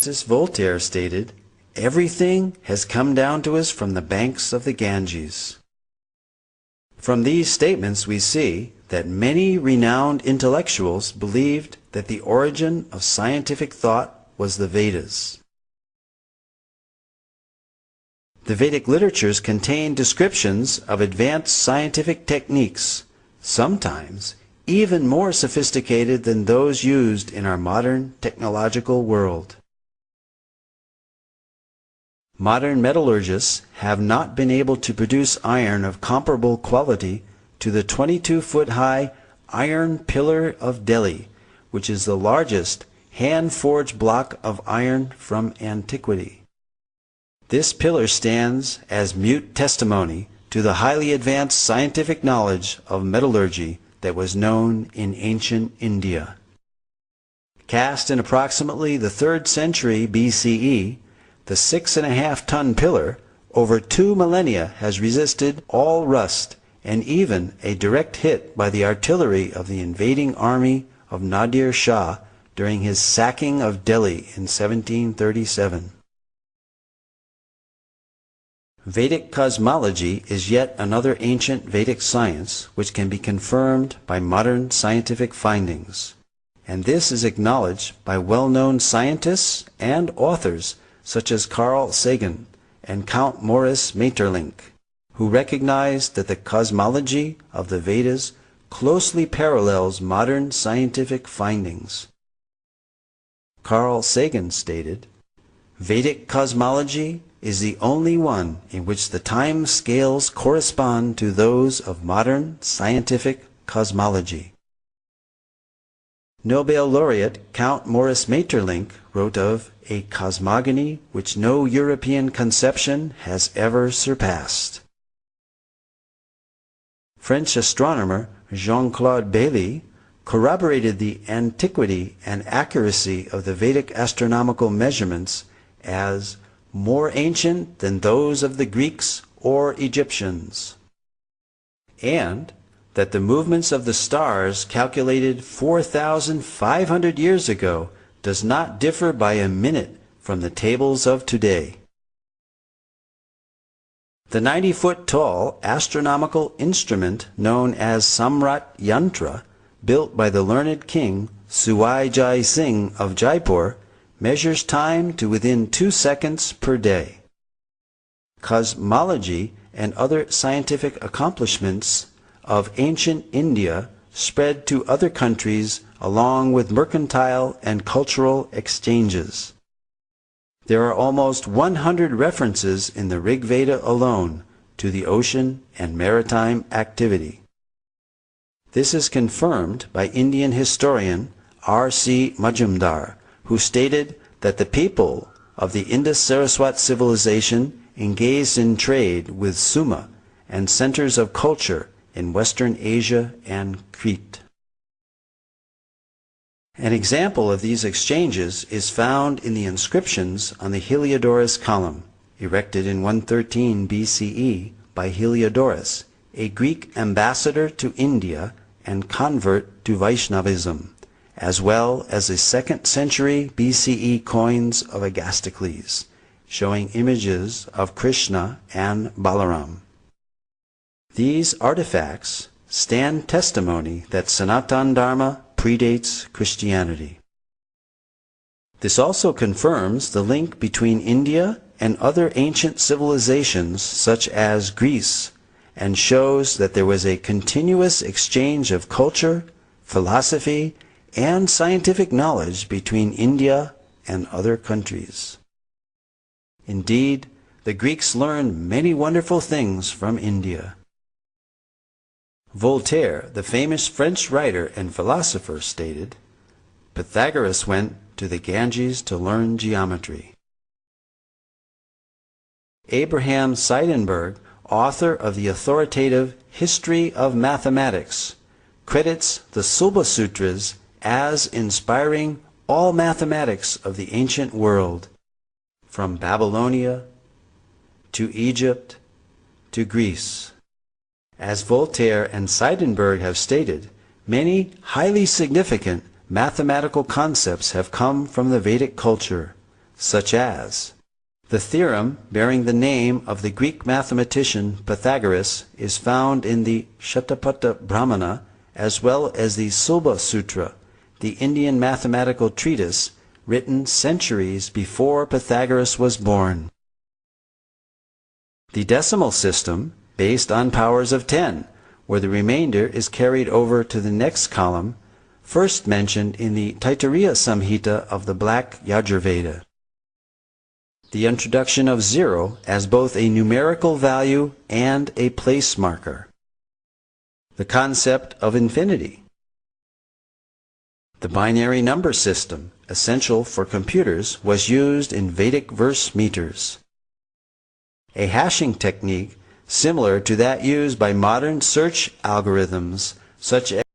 just as Voltaire stated, everything has come down to us from the banks of the Ganges. From these statements we see that many renowned intellectuals believed that the origin of scientific thought was the Vedas. The Vedic literatures contain descriptions of advanced scientific techniques, sometimes even more sophisticated than those used in our modern technological world. Modern metallurgists have not been able to produce iron of comparable quality to the 22-foot-high iron pillar of Delhi, which is the largest hand-forged block of iron from antiquity. This pillar stands as mute testimony to the highly advanced scientific knowledge of metallurgy that was known in ancient India. Cast in approximately the 3rd century BCE, the 6.5-ton pillar over 2 millennia has resisted all rust and even a direct hit by the artillery of the invading army of Nadir Shah during his sacking of Delhi in 1737. Vedic cosmology is yet another ancient Vedic science which can be confirmed by modern scientific findings, and this is acknowledged by well-known scientists and authors such as Carl Sagan and Count Maurice Maeterlinck, who recognized that the cosmology of the Vedas closely parallels modern scientific findings. Carl Sagan stated, "Vedic cosmology is the only one in which the time scales correspond to those of modern scientific cosmology." Nobel laureate Count Maurice Maeterlinck wrote of a cosmogony which no European conception has ever surpassed. French astronomer Jean-Claude Bailly corroborated the antiquity and accuracy of the Vedic astronomical measurements as more ancient than those of the Greeks or Egyptians, and that the movements of the stars calculated 4,500 years ago does not differ by a minute from the tables of today. The 90-foot-tall astronomical instrument known as Samrat Yantra, built by the learned king Suwai Jai Singh of Jaipur, measures time to within 2 seconds per day. Cosmology and other scientific accomplishments of ancient India spread to other countries along with mercantile and cultural exchanges. There are almost 100 references in the Rig Veda alone to the ocean and maritime activity. This is confirmed by Indian historian R.C. Majumdar, who stated that the people of the Indus-Saraswat civilization engaged in trade with Suma and centers of culture in Western Asia and Crete. An example of these exchanges is found in the inscriptions on the Heliodorus column, erected in 113 BCE by Heliodorus, a Greek ambassador to India and convert to Vaishnavism, as well as the 2nd century BCE coins of Agastocles, showing images of Krishna and Balaram. These artifacts stand testimony that Sanatana Dharma predates Christianity. This also confirms the link between India and other ancient civilizations such as Greece, and shows that there was a continuous exchange of culture, philosophy, and scientific knowledge between India and other countries. Indeed, the Greeks learned many wonderful things from India. Voltaire, the famous French writer and philosopher, stated, "Pythagoras went to the Ganges to learn geometry." Abraham Seidenberg, author of the authoritative History of Mathematics, credits the Sulba Sutras as inspiring all mathematics of the ancient world, from Babylonia to Egypt to Greece. As Voltaire and Seidenberg have stated, many highly significant mathematical concepts have come from the Vedic culture, such as the theorem bearing the name of the Greek mathematician Pythagoras is found in the Shatapatha Brahmana, as well as the Sulba Sutra, the Indian mathematical treatise written centuries before Pythagoras was born. The decimal system, based on powers of 10, where the remainder is carried over to the next column, first mentioned in the Taittiriya Samhita of the Black Yajurveda. The introduction of 0 as both a numerical value and a place marker. The concept of infinity. The binary number system, essential for computers, was used in Vedic verse meters. A hashing technique similar to that used by modern search algorithms such as